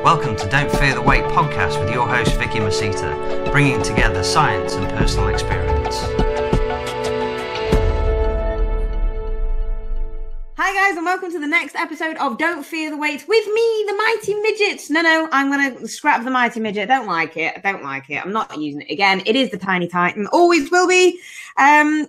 Welcome to Don't Fear the Weight podcast with your host Vicky Masita, bringing together science and personal experience. Hi guys, and welcome to the next episode of Don't Fear the Weight with me, the Mighty Midget. No, I'm going to scrap the Mighty Midget. I don't like it. I'm not using it again. It is the Tiny Titan. Always will be.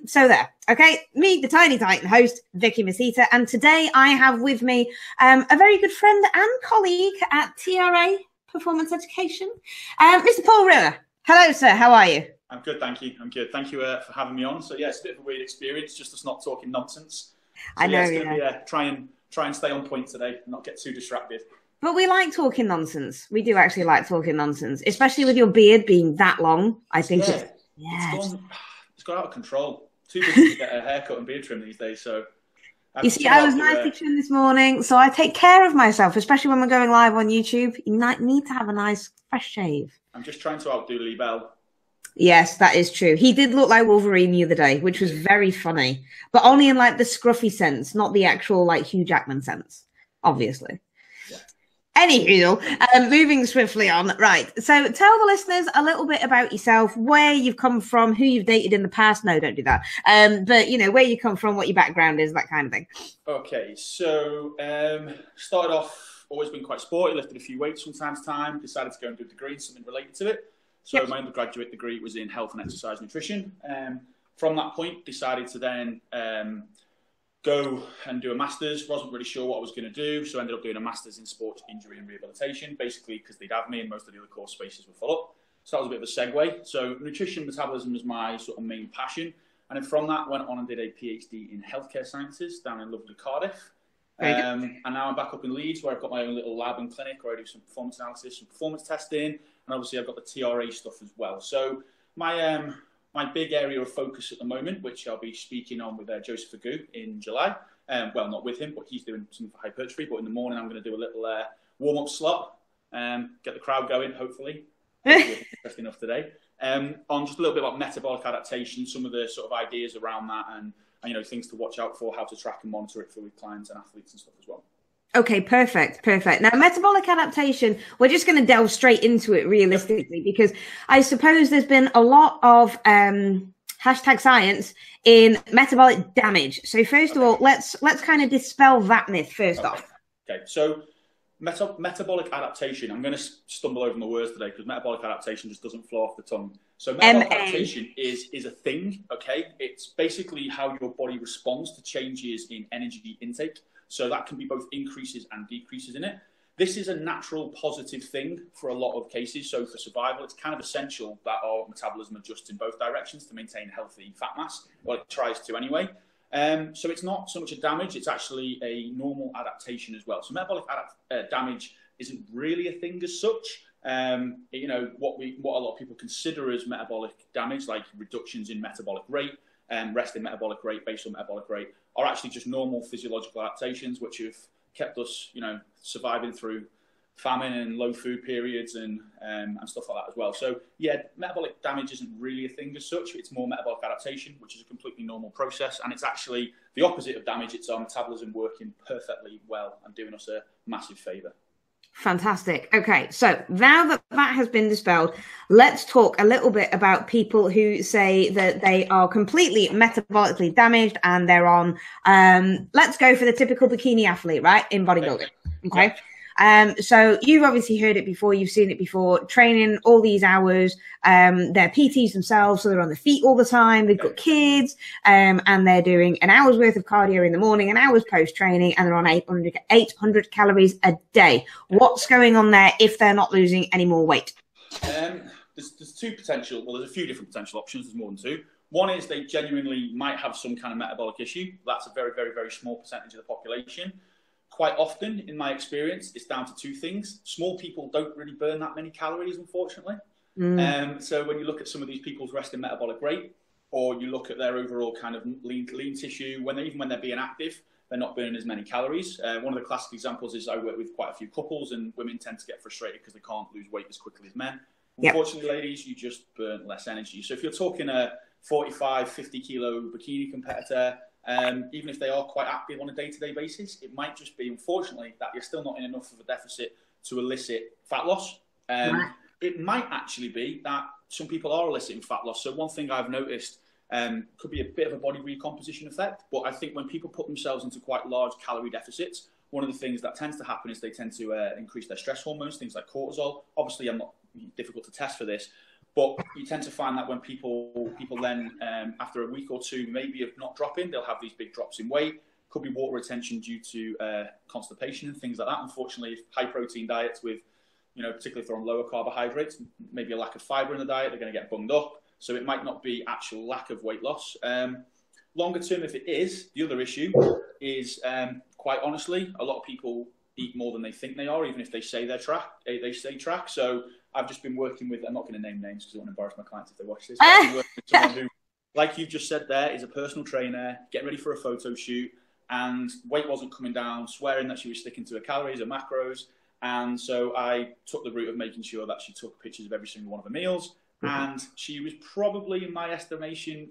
So there. Okay, me, the Tiny Titan host, Vicky Masita, and today I have with me a very good friend and colleague at TRA Performance Education, Mr. Paul Rimmer. Hello, sir. How are you? I'm good, thank you. I'm good. Thank you for having me on. So yeah, it's a bit of a weird experience, just us not talking nonsense. So, I know. It's going to be try and stay on point today, and not get too distracted. But we like talking nonsense. We do actually like talking nonsense, especially with your beard being that long. I think it's gone out of control. Too busy to get a haircut and beard trim these days. So you see, I was nicely trimmed this morning, so I take care of myself, especially when we're going live on YouTube. You need to have a nice fresh shave. I'm just trying to outdo Lee Bell. Yes, that is true. He did look like Wolverine the other day, which was very funny, but only in like the scruffy sense, not the actual like Hugh Jackman sense, obviously. Yeah. Anywho, moving swiftly on. Right. So tell the listeners a little bit about yourself, where you've come from, who you've dated in the past. No, don't do that. But you know, where you come from, what your background is, that kind of thing. Okay. So, started off, always been quite sporty, lifted a few weights from time to time, decided to go and do a degree in something related to it. So my undergraduate degree was in health and exercise nutrition. From that point, decided to then go and do a master's. Wasn't really sure what I was going to do, so ended up doing a master's in sports injury and rehabilitation, basically because they'd have me and most of the other course spaces were full up. So that was a bit of a segue. So nutrition, metabolism was my sort of main passion. And then from that, went on and did a PhD in healthcare sciences down in lovely Cardiff. And now I'm back up in Leeds, where I've got my own little lab and clinic where I do some performance analysis, some performance testing, and obviously I've got the TRA stuff as well. So my big area of focus at the moment, which I'll be speaking on with Joseph Agu in July. Well, not with him, but he's doing something for hypertrophy. But in the morning, I'm going to do a little warm-up slot, get the crowd going, hopefully. Interesting enough today. On just a little bit about metabolic adaptation, some of the sort of ideas around that, and you know, things to watch out for, how to track and monitor it for with clients and athletes and stuff as well. Okay, perfect. Now, metabolic adaptation, we're just going to delve straight into it realistically, because I suppose there's been a lot of hashtag science in metabolic damage. So first of all, let's kind of dispel that myth first off. Okay, so metabolic adaptation, I'm going to stumble over my words today because metabolic adaptation just doesn't flow off the tongue. So metabolic adaptation is a thing, okay? It's basically how your body responds to changes in energy intake. So that can be both increases and decreases in it. This is a natural positive thing for a lot of cases. So for survival, it's kind of essential that our metabolism adjusts in both directions to maintain healthy fat mass. Well, it tries to anyway. So it's not so much a damage, it's actually a normal adaptation as well. So metabolic damage isn't really a thing as such. You know, what a lot of people consider as metabolic damage, like reductions in metabolic rate, rest in metabolic rate, basal metabolic rate, are actually just normal physiological adaptations which have kept us, you know, surviving through famine and low food periods and stuff like that as well. So yeah, metabolic damage isn't really a thing as such. It's more metabolic adaptation, which is a completely normal process, and it's actually the opposite of damage. It's our metabolism working perfectly well and doing us a massive favour. Fantastic. Okay, so now that that has been dispelled, let's talk a little bit about people who say that they are completely metabolically damaged and they're on, let's go for the typical bikini athlete, right, in bodybuilding. Okay. So you've obviously heard it before, you've seen it before, training all these hours, they're PTs themselves, so they're on their feet all the time, they've got kids, and they're doing an hour's worth of cardio in the morning, an hour's post-training, and they're on 800 calories a day. What's going on there if they're not losing any more weight? There's two potential, well, there's a few different potential options, there's more than two. One is they genuinely might have some kind of metabolic issue. That's a very, very, very small percentage of the population. Quite often, in my experience, it's down to two things. Small people don't really burn that many calories, unfortunately. So when you look at some of these people's resting metabolic rate, or you look at their overall kind of lean tissue, even when they're being active, they're not burning as many calories. One of the classic examples is I work with quite a few couples, and women tend to get frustrated because they can't lose weight as quickly as men. Unfortunately, ladies, you just burn less energy. So if you're talking a 45, 50 kilo bikini competitor, even if they are quite active on a day-to-day basis, it might just be, unfortunately, that you're still not in enough of a deficit to elicit fat loss. It might actually be that some people are eliciting fat loss. So one thing I've noticed could be a bit of a body recomposition effect, but I think when people put themselves into quite large calorie deficits, one of the things that tends to happen is they tend to increase their stress hormones, things like cortisol. Obviously, I'm not difficult to test for this, but you tend to find that when people then, after a week or two, maybe of not dropping, they'll have these big drops in weight. Could be water retention due to constipation and things like that. Unfortunately, high protein diets with, particularly if they're on lower carbohydrates, maybe a lack of fiber in the diet, they're going to get bunged up. So it might not be actual lack of weight loss. Longer term, if it is, the other issue is, quite honestly, a lot of people eat more than they think they are, even if they say they stay track. So I've just been working with, I'm not going to name names because I don't want to embarrass my clients if they watch this, but I've been working with someone who, like you've just said there, is a personal trainer, getting ready for a photo shoot, and weight wasn't coming down, swearing that she was sticking to her calories, her macros. And so I took the route of making sure that she took pictures of every single one of her meals. And she was probably, in my estimation,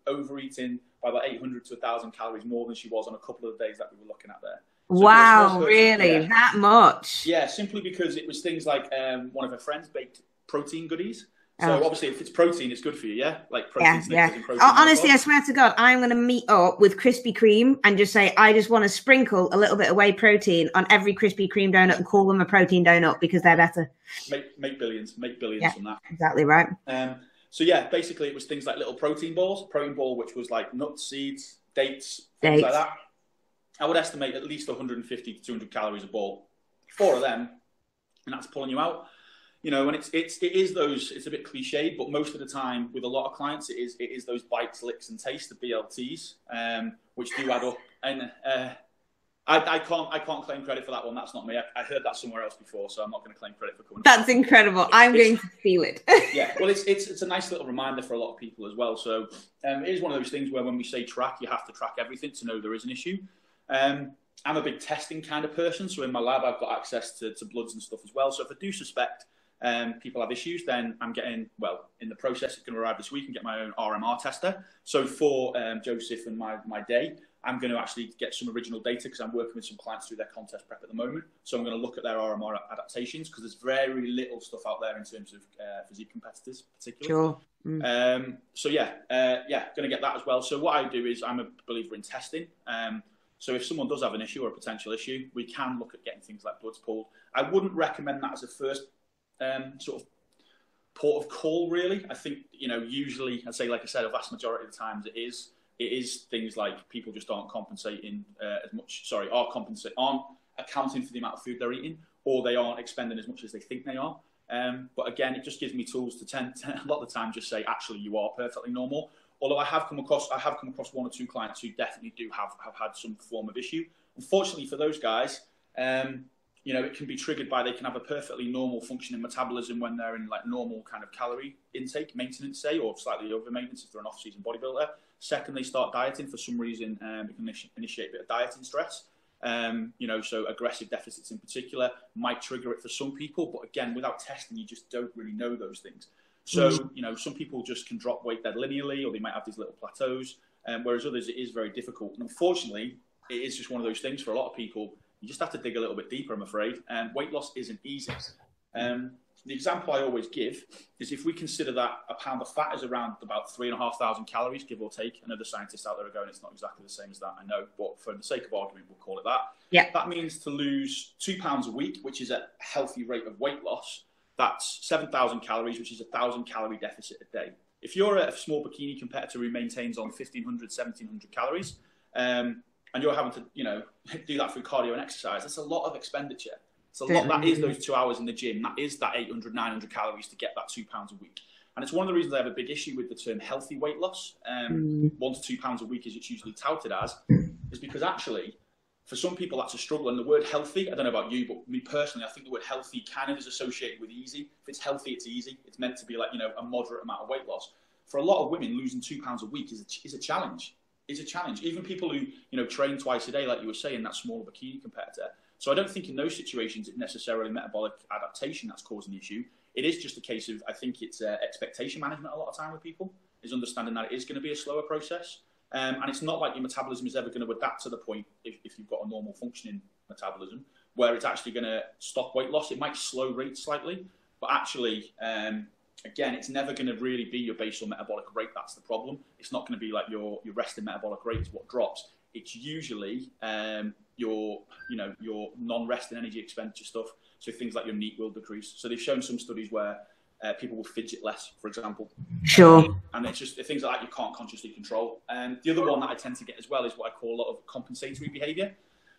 overeating by about 800 to 1,000 calories more than she was on a couple of the days that we were looking at there. So wow, really? Yeah. That much? Yeah, simply because it was things like one of her friends baked protein goodies. So obviously, if it's protein, it's good for you, yeah? Like protein Snickers and protein. Honestly, I swear to God, I'm going to meet up with Krispy Kreme and just say, I just want to sprinkle a little bit of whey protein on every Krispy Kreme donut and call them a protein donut because they're better. Make billions from that. Exactly right. So yeah, basically it was things like little protein balls. Protein ball, which was like nuts, seeds, dates, things like that. I would estimate at least 150 to 200 calories a ball. 4 of them, and that's pulling you out. And it is those, it's a bit cliched, but most of the time with a lot of clients, it is those bites, licks and tastes, the BLTs, which do add up. And I can't claim credit for that one. That's not me. I heard that somewhere else before, so I'm not going to claim credit for coming. That's incredible. I'm going to feel it. Yeah, well, it's a nice little reminder for a lot of people as well. So it is one of those things where when we say track, you have to track everything to know there is an issue. I'm a big testing kind of person, so in my lab I've got access to bloods and stuff as well. So if I do suspect people have issues, then I'm getting, in the process, it's going to arrive this week and get my own RMR tester. So for Joseph and my day, I'm going to actually get some original data because I'm working with some clients through their contest prep at the moment. So I'm going to look at their RMR adaptations because there's very little stuff out there in terms of physique competitors, particularly. Sure. So going to get that as well. So what I do is I'm a believer in testing. So if someone does have an issue or a potential issue, we can look at getting things like bloods pulled. I wouldn't recommend that as a first sort of port of call, really. I think, usually, I'd say, like I said, a vast majority of the times it is things like people just aren't compensating as much, aren't accounting for the amount of food they're eating, or they aren't expending as much as they think they are. But again, it just gives me tools to a lot of the time just say, actually, you are perfectly normal. Although I have come across 1 or 2 clients who definitely do have had some form of issue. Unfortunately for those guys, it can be triggered by, they can have a perfectly normal functioning metabolism when they're in like normal kind of calorie intake maintenance, say, or slightly over maintenance if they're an off-season bodybuilder. Second, they start dieting for some reason, it can initiate a bit of dieting stress. So aggressive deficits in particular might trigger it for some people, but again, without testing, you just don't really know those things. So, some people just can drop weight dead linearly, or they might have these little plateaus, whereas others, it is very difficult. And unfortunately, it is just one of those things for a lot of people. You just have to dig a little bit deeper, I'm afraid. And weight loss isn't easy. The example I always give is if we consider that a pound of fat is around about 3,500 calories, give or take. I know the scientists out there are going, it's not exactly the same as that, I know. But for the sake of argument, we'll call it that. Yeah. That means to lose 2 pounds a week, which is a healthy rate of weight loss, that's 7,000 calories, which is a 1,000 calorie deficit a day. If you're a small bikini competitor who maintains on 1,500, 1,700 calories, and you're having to, do that through cardio and exercise, that's a lot of expenditure. It's a lot. That is those 2 hours in the gym. That is that 800, 900 calories to get that 2 pounds a week. And it's one of the reasons I have a big issue with the term healthy weight loss. 1 to 2 pounds a week, as it's usually touted as, is because actually, for some people, that's a struggle. And the word healthy, I don't know about you, but me personally, I think the word healthy kind of is associated with easy. If it's healthy, it's easy. It's meant to be like, a moderate amount of weight loss. For a lot of women, losing 2 pounds a week is a challenge. It's a challenge. Even people who, train twice a day, like you were saying, that smaller bikini competitor. So I don't think in those situations it's necessarily metabolic adaptation that's causing the issue. It is just a case of, I think it's expectation management a lot of time with people, is understanding that it is going to be a slower process. And it's not like your metabolism is ever going to adapt to the point, if you've got a normal functioning metabolism, where it's actually going to stop weight loss. It might slow rate slightly, but actually, again, it's never going to really be your basal metabolic rate. That's the problem. It's not going to be like your resting metabolic rate is what drops. It's usually your non-resting energy expenditure stuff. So things like your NEAT will decrease. So they've shown some studies where people will fidget less, for example. Sure. And it's just things like that you can't consciously control. The other one that I tend to get as well is what I call a lot of compensatory behaviour.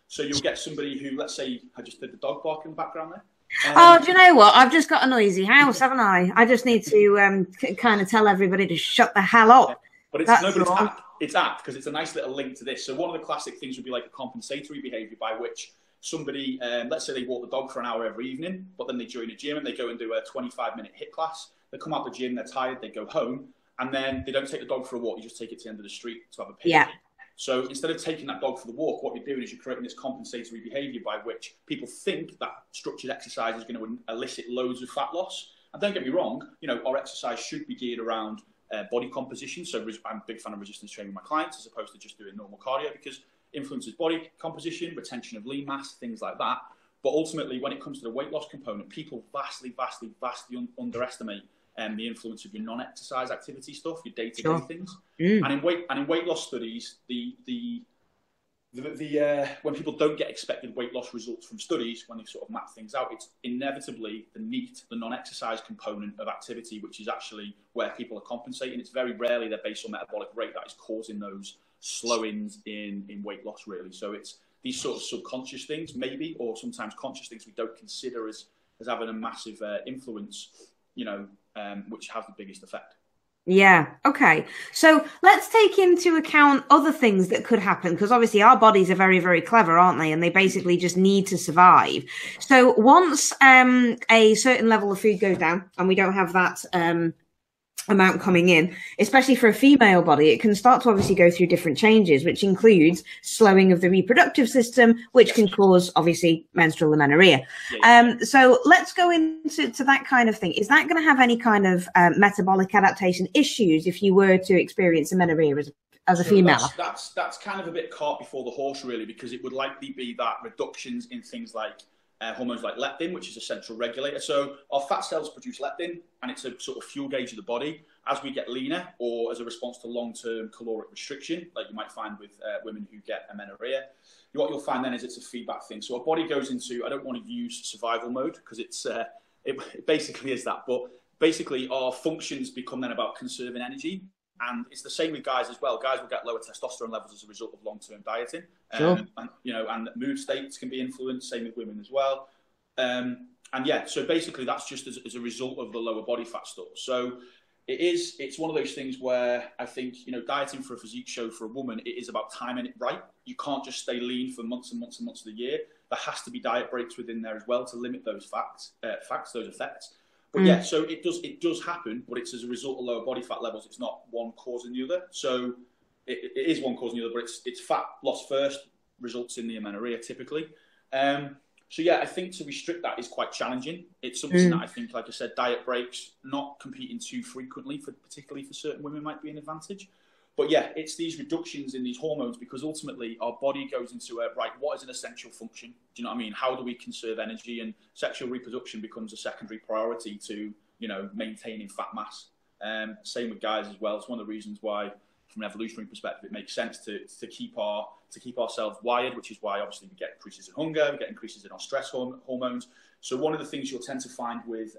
So you'll get somebody who, let's say, I just did the dog bark in the background there. Do you know what? I've just got a noisy house, haven't I? I just need to kind of tell everybody to shut the hell up. But it's apt because it's a nice little link to this. So one of the classic things would be like a compensatory behaviour by which somebody, let's say they walk the dog for an hour every evening, but then they join a gym and they go and do a 25-minute HIIT class. They come out the gym, they're tired, they go home, and then they don't take the dog for a walk. You just take it to the end of the street to have a picnic. Yeah. So instead of taking that dog for the walk, what you're doing is you're creating this compensatory behaviour by which people think that structured exercise is going to elicit loads of fat loss. And don't get me wrong, our exercise should be geared around body composition. So I'm a big fan of resistance training with my clients as opposed to just doing normal cardio, because influences body composition, retention of lean mass, things like that. But ultimately, when it comes to the weight loss component, people vastly underestimate the influence of your non-exercise activity stuff, your day-to-day things. And in weight loss studies, when people don't get expected weight loss results from studies, when they sort of map things out, it's inevitably the NEAT, the non-exercise component of activity, which is actually where people are compensating. It's very rarely their basal metabolic rate that is causing those slow-ins in weight loss, really. So it's these sort of subconscious things, maybe, or sometimes conscious things we don't consider as having a massive influence, which has the biggest effect. Yeah. Okay. So let's take into account other things that could happen, because obviously our bodies are very, very clever, aren't they? And they basically just need to survive. So once a certain level of food goes down and we don't have that amount coming in, especially for a female body, it can start to obviously go through different changes, which includes slowing of the reproductive system, which can cause obviously menstrual amenorrhea. So let's go into that kind of thing. Is that going to have any kind of metabolic adaptation issues if you were to experience amenorrhea as a female? That's kind of a bit cart before the horse, really, because it would likely be that reductions in things like hormones like leptin, which is a central regulator. So our fat cells produce leptin, and it's a sort of fuel gauge of the body. As we get leaner, or as a response to long-term caloric restriction, like you might find with women who get amenorrhea, what you'll find then is it's a feedback thing. So our body goes into, I don't want to use survival mode because it basically is that, but basically our functions become then about conserving energy. And it's the same with guys as well. Guys will get lower testosterone levels as a result of long-term dieting. And mood states can be influenced, same with women as well. So basically that's just as a result of the lower body fat store. So it's one of those things where I think, dieting for a physique show for a woman, it is about timing it right. You can't just stay lean for months and months and months of the year. There has to be diet breaks within there as well to limit those those effects. But so it does happen, but it's as a result of lower body fat levels. It's not one causing the other. So it is one causing the other, but it's fat loss first results in the amenorrhea typically. I think to restrict that is quite challenging. It's something that I think, like I said, diet breaks, not competing too frequently, particularly for certain women, might be an advantage. But it's these reductions in these hormones, because ultimately our body goes into what is an essential function? Do you know what I mean? How do we conserve energy? And sexual reproduction becomes a secondary priority to, maintaining fat mass. Same with guys as well. It's one of the reasons why, from an evolutionary perspective, it makes sense to keep ourselves wired, which is why obviously we get increases in hunger, we get increases in our stress hormones. So one of the things you'll tend to find with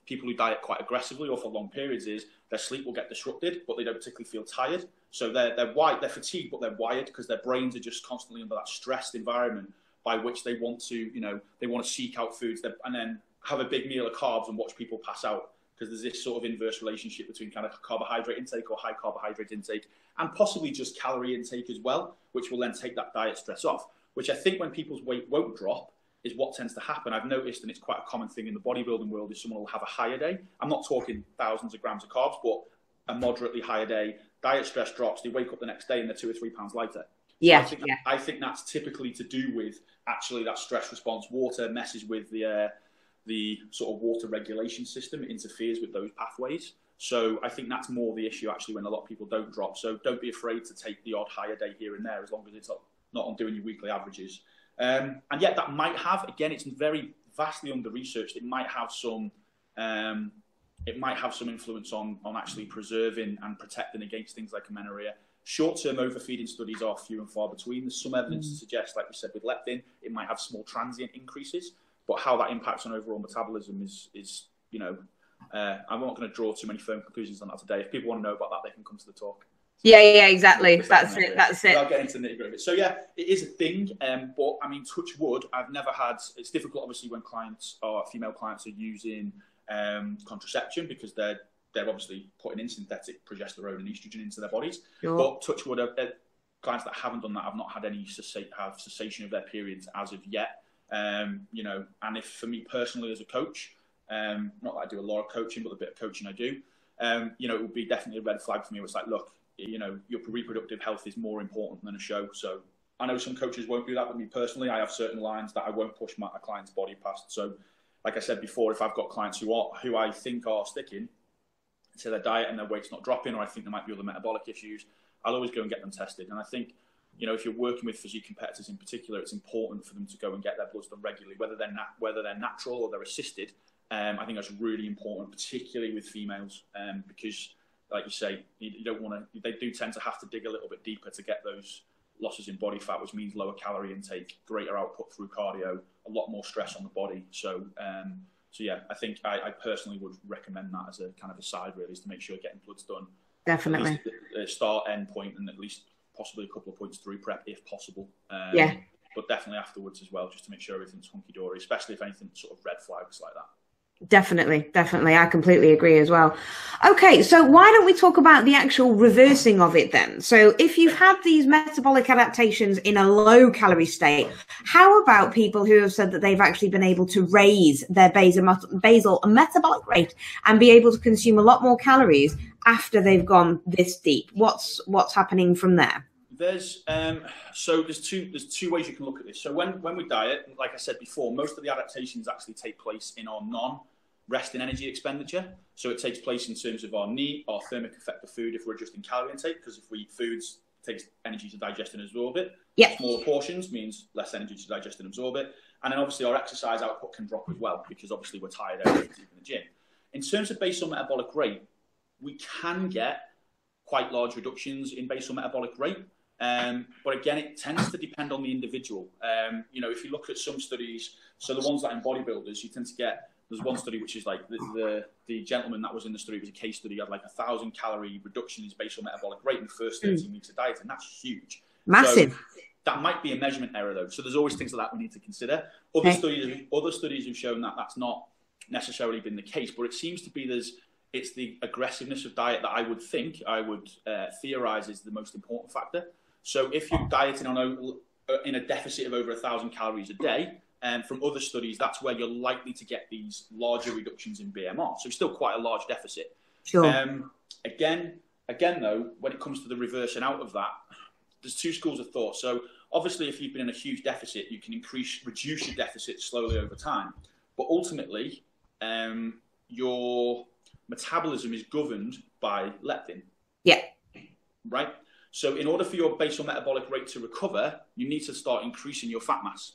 people who diet quite aggressively or for long periods is their sleep will get disrupted, but they don't particularly feel tired. So they're fatigued, but they're wired because their brains are just constantly under that stressed environment by which they want to, seek out foods and then have a big meal of carbs and watch people pass out, because there's this sort of inverse relationship between kind of carbohydrate intake or high carbohydrate intake and possibly just calorie intake as well, which will then take that diet stress off, which I think when people's weight won't drop is what tends to happen. I've noticed, and it's quite a common thing in the bodybuilding world, is someone will have a higher day. I'm not talking thousands of grams of carbs, but a moderately higher day, diet stress drops, they wake up the next day and they're 2 or 3 pounds lighter. So I think that's typically to do with actually that stress response. Water messes with the sort of water regulation system. It interferes with those pathways. So I think that's more the issue actually when a lot of people don't drop. So don't be afraid to take the odd higher day here and there, as long as it's not on doing your weekly averages. And yet that might have, again, it's very vastly under researched. It might have some influence on actually preserving and protecting against things like amenorrhea. Short-term overfeeding studies are few and far between. There's some evidence to suggest, like we said, with leptin, it might have small transient increases, but how that impacts on overall metabolism is I'm not going to draw too many firm conclusions on that today. If people want to know about that, they can come to the talk. Yeah, exactly. That's it. I'll get into the nitty-gritty. So yeah, it is a thing. But I mean, touch wood, I've never had. It's difficult, obviously, when female clients are using contraception, because they're obviously putting in synthetic progesterone and estrogen into their bodies. Sure. But touch wood, clients that haven't done that have not had any cessation of their periods as of yet. And if for me personally as a coach, not that I do a lot of coaching, but the bit of coaching I do, it would be definitely a red flag for me. It's like, look, your reproductive health is more important than a show. So I know some coaches won't do that, but me personally, I have certain lines that I won't push my client's body past. So like I said before, if I've got clients who I think are sticking to their diet and their weight's not dropping, or I think there might be other metabolic issues, I'll always go and get them tested. And I think, if you're working with physique competitors in particular, it's important for them to go and get their bloods done regularly, whether they're natural or they're assisted. I think that's really important, particularly with females, because, like you say, you don't want to. They do tend to have to dig a little bit deeper to get those losses in body fat, which means lower calorie intake, greater output through cardio, a lot more stress on the body. So yeah, I think I personally would recommend that as a kind of a side, really, is to make sure you're getting bloods done. Definitely. At least the start, end point, and at least possibly a couple of points through prep if possible. But definitely afterwards as well, just to make sure everything's hunky-dory, especially if anything sort of red flags like that. Definitely. I completely agree as well. Okay, so why don't we talk about the actual reversing of it then? So if you've had these metabolic adaptations in a low calorie state, how about people who have said that they've actually been able to raise their basal metabolic rate and be able to consume a lot more calories after they've gone this deep? What's happening from there? There's two ways you can look at this. So when we diet, like I said before, most of the adaptations actually take place in our non-resting energy expenditure. So it takes place in terms of our NEAT, our thermic effect of food, if we're adjusting calorie intake, because if we eat foods, it takes energy to digest and absorb it. Yeah. Smaller portions means less energy to digest and absorb it. And then obviously our exercise output can drop as well, because obviously we're tired out in the gym. In terms of basal metabolic rate, we can get quite large reductions in basal metabolic rate. But again, it tends to depend on the individual. If you look at some studies, so the ones that in bodybuilders, you tend to get, there's one study which is like the gentleman that was in the study, it was a case study, had like 1,000 calorie reduction in his basal metabolic rate in the first 13 weeks of diet, and that's huge. Massive. So that might be a measurement error though. So there's always things like that we need to consider. Other studies have shown that that's not necessarily been the case, but it seems to be it's the aggressiveness of diet that I would theorize is the most important factor. So if you're dieting in a deficit of over 1,000 calories a day, from other studies, that's where you're likely to get these larger reductions in BMR. So still quite a large deficit. Sure. Again, though, when it comes to the reversing out of that, there's two schools of thought. So obviously, if you've been in a huge deficit, you can reduce your deficit slowly over time. But ultimately, your metabolism is governed by leptin. Yeah. Right? So in order for your basal metabolic rate to recover, you need to start increasing your fat mass.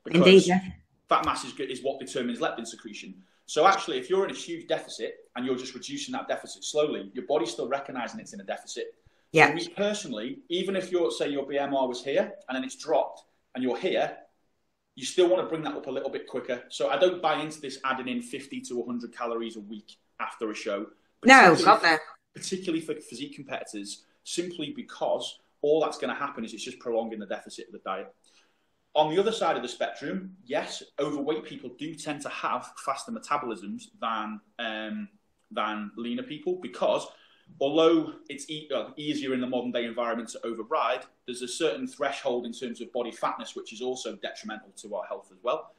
Because indeed, yeah. Fat mass is what determines leptin secretion. So actually, if you're in a huge deficit and you're just reducing that deficit slowly, your body's still recognizing it's in a deficit. Yeah. So me personally, even if your BMR was here and then it's dropped and you're here, you still want to bring that up a little bit quicker. So I don't buy into this adding in 50 to 100 calories a week after a show. No, got that. Particularly for physique competitors, simply because all that's going to happen is it's just prolonging the deficit of the diet. On the other side of the spectrum, yes, overweight people do tend to have faster metabolisms than leaner people, because although it's easier in the modern day environment to override, there's a certain threshold in terms of body fatness, which is also detrimental to our health as well.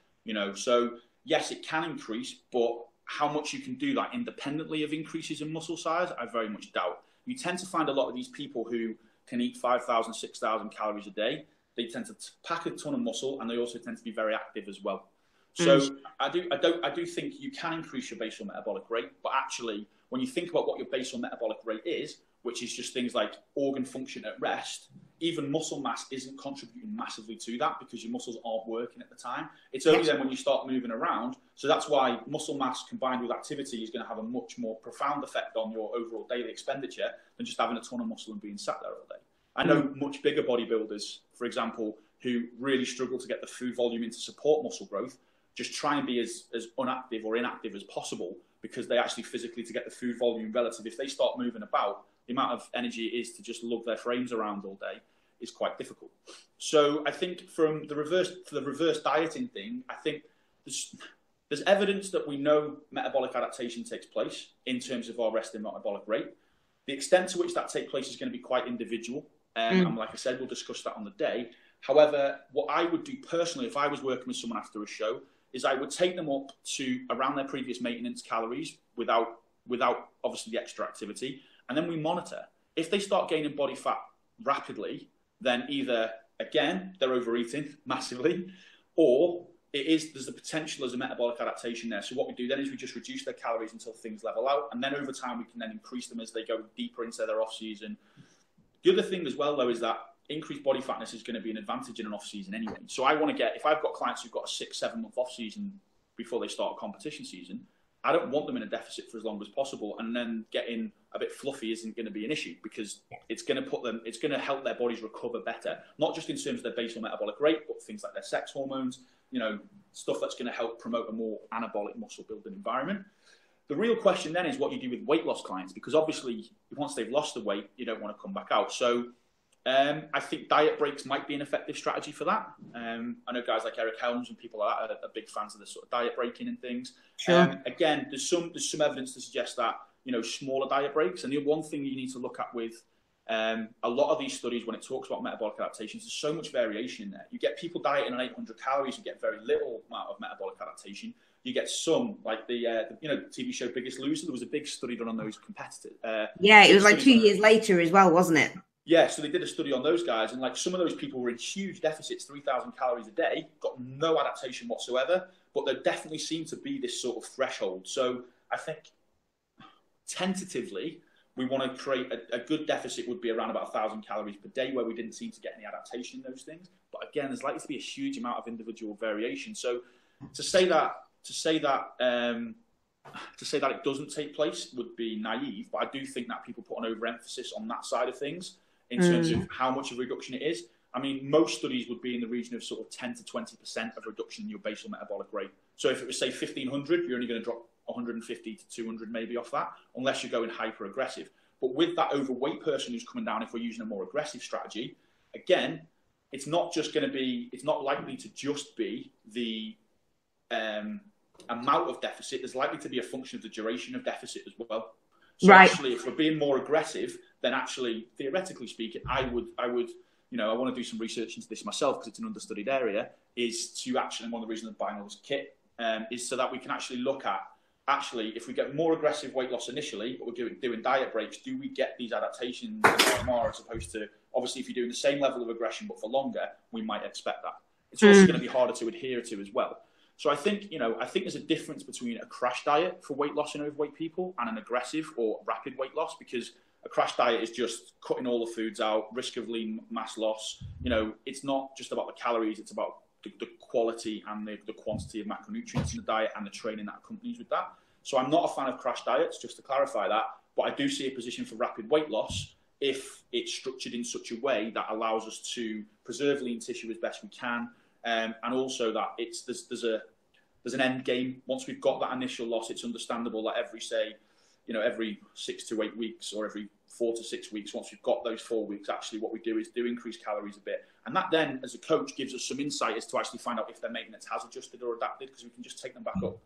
So yes, it can increase, but how much you can do that independently of increases in muscle size, I very much doubt. You tend to find a lot of these people who can eat 5,000, 6,000 calories a day. They tend to pack a ton of muscle, and they also tend to be very active as well. So I do think you can increase your basal metabolic rate, but actually when you think about what your basal metabolic rate is, which is just things like organ function at rest, even muscle mass isn't contributing massively to that because your muscles aren't working at the time. It's only then when you start moving around. So that's why muscle mass combined with activity is going to have a much more profound effect on your overall daily expenditure than just having a ton of muscle and being sat there all day. I know much bigger bodybuilders, for example, who really struggle to get the food volume in to support muscle growth, just try and be as unactive or inactive as possible because they actually physically, to get the food volume relative, if they start moving about, the amount of energy it is to just lug their frames around all day is quite difficult. So I think from the reverse dieting thing, I think there's evidence that we know metabolic adaptation takes place in terms of our resting metabolic rate. The extent to which that takes place is going to be quite individual. And like I said, we'll discuss that on the day. However, what I would do personally, if I was working with someone after a show, is I would take them up to around their previous maintenance calories without obviously the extra activity. And then we monitor. If they start gaining body fat rapidly, then either, again, they're overeating massively, or there's the potential as a metabolic adaptation there. So what we do then is we just reduce their calories until things level out. And then over time, we can then increase them as they go deeper into their off-season. The other thing as well, though, is that increased body fatness is going to be an advantage in an off-season anyway. So I want to if I've got clients who've got a 6-7 month off-season before they start a competition season, I don't want them in a deficit for as long as possible, and then getting a bit fluffy isn't going to be an issue because it's going to help their bodies recover better, not just in terms of their basal metabolic rate, but things like their sex hormones, stuff that's going to help promote a more anabolic muscle building environment. The real question then is what you do with weight loss clients, because obviously once they've lost the weight, you don't want to come back out. So I think diet breaks might be an effective strategy for that. I know guys like Eric Helms and people like that are big fans of this sort of diet breaking and things. Sure. Again, there's some evidence to suggest that, smaller diet breaks. And the one thing you need to look at with a lot of these studies, when it talks about metabolic adaptations, there's so much variation in there. You get people dieting on 800 calories, you get very little amount of metabolic adaptation. You get some, like the TV show Biggest Loser. There was a big study done on those competitors. It was like 2 years later as well, wasn't it? Yeah, so they did a study on those guys, and like some of those people were in huge deficits, 3,000 calories a day, got no adaptation whatsoever, but there definitely seemed to be this sort of threshold. So I think tentatively, we want to create a good deficit would be around about 1,000 calories per day, where we didn't seem to get any adaptation in those things. But again, there's likely to be a huge amount of individual variation. So to say that it doesn't take place would be naive, but I do think that people put an overemphasis on that side of things in terms of how much of a reduction it is. I mean, most studies would be in the region of sort of 10 to 20% of reduction in your basal metabolic rate. So if it was, say, 1,500, you're only going to drop 150 to 200 maybe off that, unless you're going hyper aggressive. But with that overweight person who's coming down, if we're using a more aggressive strategy, again, it's not likely to just be the amount of deficit. There's likely to be a function of the duration of deficit as well. So actually, if we're being more aggressive, then actually, theoretically speaking, I would, I want to do some research into this myself because it's an understudied area, is to actually, and one of the reasons I'm buying all this kit, is so that we can actually look at, if we get more aggressive weight loss initially, but we're doing diet breaks, do we get these adaptations more, as opposed to, obviously, if you're doing the same level of aggression but for longer, we might expect that. It's also going to be harder to adhere to as well. So I think there's a difference between a crash diet for weight loss in overweight people and an aggressive or rapid weight loss, because a crash diet is just cutting all the foods out, risk of lean mass loss. It's not just about the calories, it's about the quality and the quantity of macronutrients in the diet and the training that accompanies with that. So I'm not a fan of crash diets, just to clarify that, but I do see a position for rapid weight loss if it's structured in such a way that allows us to preserve lean tissue as best we can. And also that there's an end game. Once we've got that initial loss, it's understandable that every 6 to 8 weeks or every 4 to 6 weeks, once we've got those 4 weeks, actually what we do is increase calories a bit. And that then, as a coach, gives us some insight as to actually find out if their maintenance has adjusted or adapted, because we can just take them back up.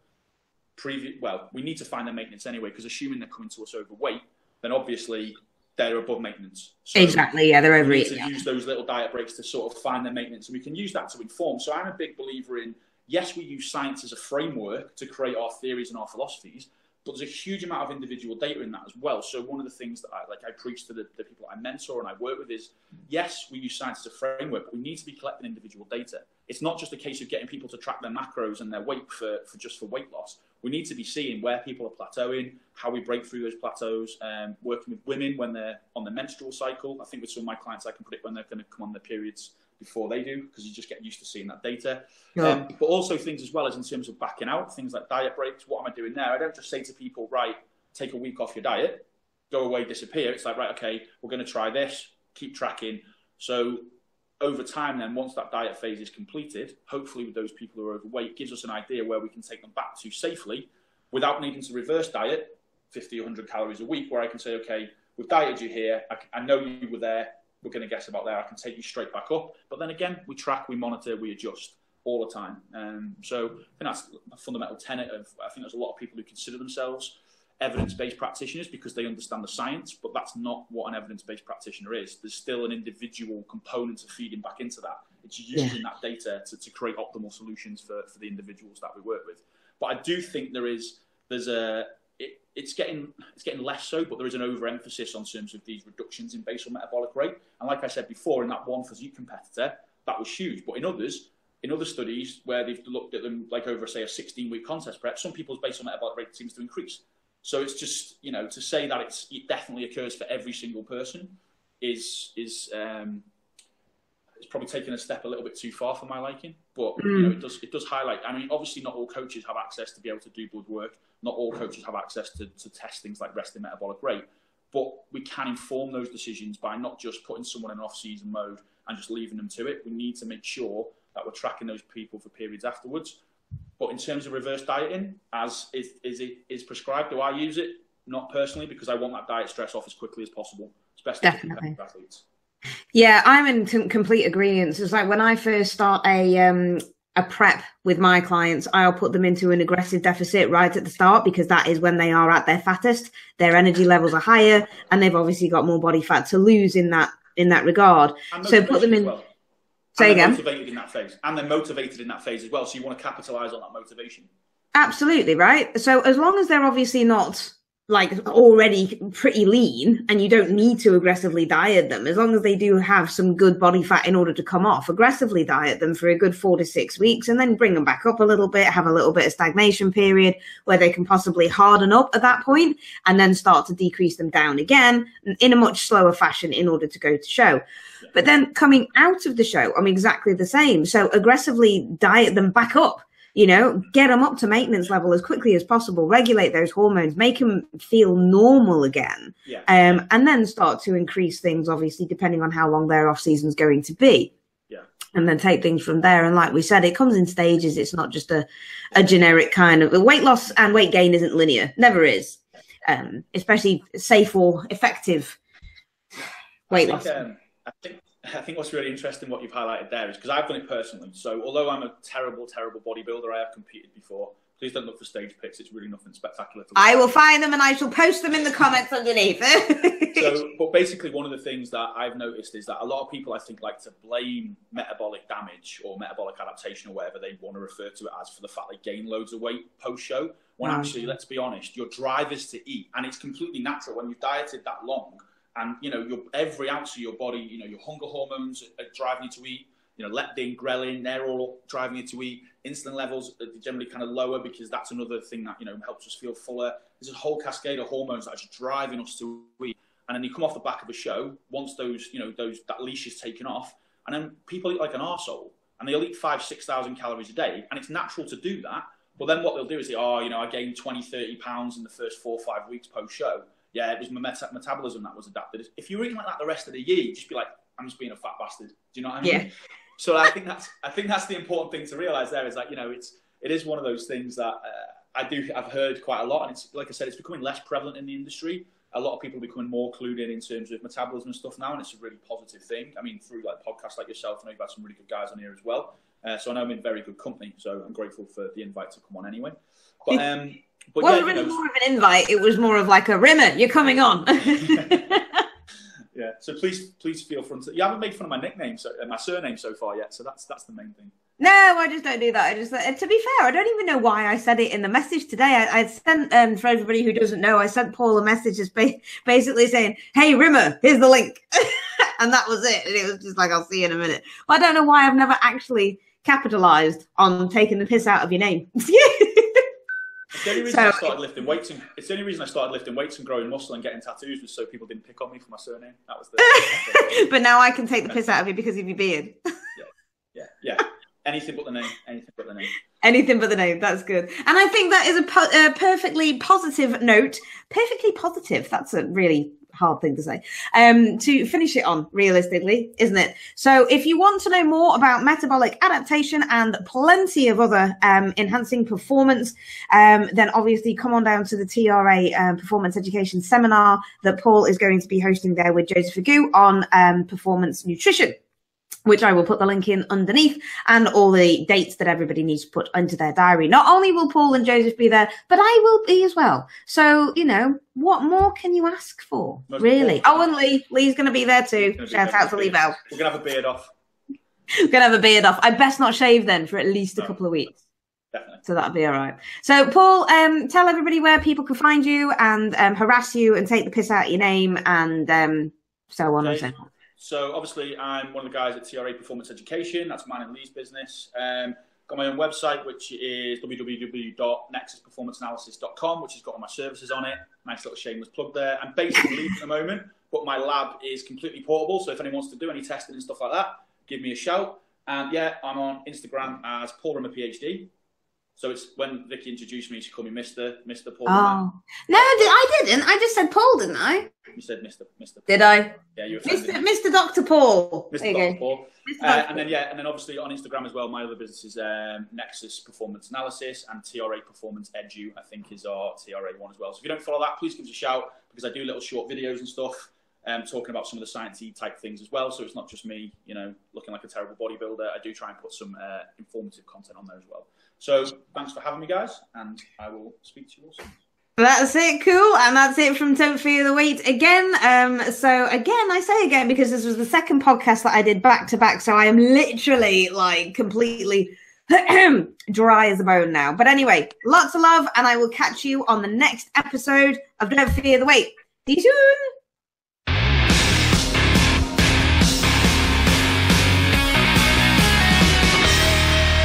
We need to find their maintenance anyway, because assuming they're coming to us overweight, then obviously they're above maintenance. So exactly, yeah, they're overeating. We need to use those little diet breaks to sort of find their maintenance, and we can use that to inform. So I'm a big believer in, yes, we use science as a framework to create our theories and our philosophies, but there's a huge amount of individual data in that as well. So one of the things that I preach to the people I mentor and I work with is, yes, we use science as a framework, but we need to be collecting individual data. It's not just a case of getting people to track their macros and their weight for weight loss. We need to be seeing where people are plateauing, how we break through those plateaus, working with women when they're on the menstrual cycle. I think with some of my clients, I can predict when they're going to come on their periods before they do, because you just get used to seeing that data. Yeah. But also things as well as in terms of backing out, things like diet breaks. What am I doing there? I don't just say to people, right, take a week off your diet, go away, disappear. It's like, right, okay, we're going to try this, keep tracking. So over time then, once that diet phase is completed, hopefully with those people who are overweight, gives us an idea where we can take them back to safely without needing to reverse diet 50 or 100 calories a week, where I can say, okay, we've dieted you here. I know you were there. We're going to guess about there. I can take you straight back up. But then again, we track, we monitor, we adjust all the time. So I think that's a fundamental tenet of, I think there's a lot of people who consider themselves evidence-based practitioners because they understand the science, but that's not what an evidence-based practitioner is. There's still an individual component of feeding back into that. It's using that data to create optimal solutions for the individuals that we work with. But I do think it's getting less so, but there is an overemphasis on terms of these reductions in basal metabolic rate. And like I said before, in that one physique competitor, that was huge. But in other studies where they've looked at them like over, say, a 16-week contest prep, some people's basal metabolic rate seems to increase. So it's just, you know, to say that it definitely occurs for every single person is probably taking a step a little bit too far for my liking. But you know, it does highlight. I mean, obviously, not all coaches have access to be able to do blood work. Not all coaches have access to test things like resting metabolic rate. But we can inform those decisions by not just putting someone in off-season mode and just leaving them to it. We need to make sure that we're tracking those people for periods afterwards. But in terms of reverse dieting, as is prescribed, do I use it? Not personally, because I want that diet stress off as quickly as possible, especially for competitive athletes. Yeah, I'm in complete agreement. It's like when I first start a prep with my clients, I'll put them into an aggressive deficit right at the start, because that is when they are at their fattest. Their energy levels are higher, and they've obviously got more body fat to lose in that regard. So put them in. Well. Say again. Motivated in that phase, and they're motivated in that phase as well. So you want to capitalize on that motivation. Absolutely right. So as long as they're obviously not like already pretty lean, and you don't need to aggressively diet them, as long as they do have some good body fat in order to come off, aggressively diet them for a good 4 to 6 weeks, and then bring them back up a little bit, have a little bit of stagnation period where they can possibly harden up at that point, and then start to decrease them down again in a much slower fashion in order to go to show. But then coming out of the show, I'm exactly the same. So aggressively diet them back up. You know, get them up to maintenance level as quickly as possible, regulate those hormones, make them feel normal again, and then start to increase things, obviously, depending on how long their off-season is going to be. Yeah. And then take things from there. And like we said, it comes in stages. It's not just a generic kind of... Weight loss and weight gain isn't linear. Never is. Especially safe or effective weight loss. I think what's really interesting, what you've highlighted there, is because I've done it personally. So although I'm a terrible, terrible bodybuilder, I have competed before. Please don't look for stage pics. It's really nothing spectacular. I will find them and I shall post them in the comments underneath. But basically, one of the things that I've noticed is that a lot of people, I think, like to blame metabolic damage or metabolic adaptation or whatever they want to refer to it as for the fact they gain loads of weight post-show. When actually, let's be honest, your drive is to eat. And it's completely natural when you've dieted that long. And, you know, every ounce of your body, you know, your hunger hormones are driving you to eat. You know, leptin, ghrelin, they're all driving you to eat. Insulin levels are generally kind of lower because that's another thing that, you know, helps us feel fuller. There's a whole cascade of hormones that are just driving us to eat. And then you come off the back of a show, once that leash is taken off, and then people eat like an arsehole. And they'll eat 5,000 to 6,000 calories a day. And it's natural to do that. But then what they'll do is say, I gained 20, 30 pounds in the first 4 or 5 weeks post-show. Yeah, it was my metabolism that was adapted. If you're eating like that the rest of the year, you'd just be like, I'm just being a fat bastard. Do you know what I mean? Yeah. So I think that's the important thing to realize there is that, you know, it is one of those things that I've heard quite a lot. And it's, like I said, it's becoming less prevalent in the industry. A lot of people are becoming more clued in terms of metabolism and stuff now. And it's a really positive thing. I mean, through like podcasts like yourself, I know you've had some really good guys on here as well. So I know I'm in very good company. So I'm grateful for the invite to come on anyway. But wasn't really more of an invite. It was more of like a Rimmer, you're coming on. Yeah. So please feel free. You haven't made fun of my nickname, my surname so far yet. So that's the main thing. No, I just don't do that. I just, to be fair, I don't even know why I said it in the message today. I sent, for everybody who doesn't know, I sent Paul a message just basically saying, "Hey, Rimmer, here's the link." And that was it. And it was just like, "I'll see you in a minute." Well, I don't know why I've never actually capitalized on taking the piss out of your name. It's the only reason I started lifting weights. It's the only reason I started lifting weights and growing muscle and getting tattoos was so people didn't pick on me for my surname. That was the. But now I can take the piss out of you because of your beard. Yeah. Anything but the name. Anything but the name. Anything but the name. That's good. And I think that is a perfectly positive note. Perfectly positive. That's a really hard thing to say. To finish it on, realistically, isn't it? So if you want to know more about metabolic adaptation and plenty of other enhancing performance, then obviously come on down to the TRA Performance Education Seminar that Paul is going to be hosting there with Joseph Agu on performance nutrition, which I will put the link in underneath, and all the dates that everybody needs to put into their diary. Not only will Paul and Joseph be there, but I will be as well. So, you know, what more can you ask for, really? Oh, and Lee. Lee's going to be there too. Shout out to Lee Bell. We're going to have a beard off. We're going to have a beard off. I best not shave then for at least a couple of weeks. Definitely. So that'll be all right. So, Paul, tell everybody where people can find you and harass you and take the piss out of your name and so on and so forth. So obviously I'm one of the guys at TRA Performance Education. That's mine and Lee's business. Got my own website, which is www.nexusperformanceanalysis.com, which has got all my services on it. Nice little shameless plug there. I'm based in Leeds at the moment, but my lab is completely portable. So if anyone wants to do any testing and stuff like that, give me a shout. And yeah, I'm on Instagram as Paulrimmerphd, PhD. So it's when Vicky introduced me, she called me Mr. Paul. Oh. No, I didn't. I just said Paul, didn't I? You said Mr. Did I? Yeah, you were Mr. Dr. Paul. Mr. Dr. Paul. And then obviously on Instagram as well, my other business is Nexus Performance Analysis and TRA Performance Edu, I think is our TRA one as well. So if you don't follow that, please give us a shout, because I do little short videos and stuff talking about some of the sciencey type things as well. So it's not just me, you know, looking like a terrible bodybuilder. I do try and put some informative content on there as well. So thanks for having me, guys, and I will speak to you all soon. That's it, cool. And that's it from Don't Fear the Weight again. So again, I say again, because this was the second podcast that I did back to back. So I am literally like completely dry as a bone now. But anyway, lots of love, and I will catch you on the next episode of Don't Fear the Weight. See you soon.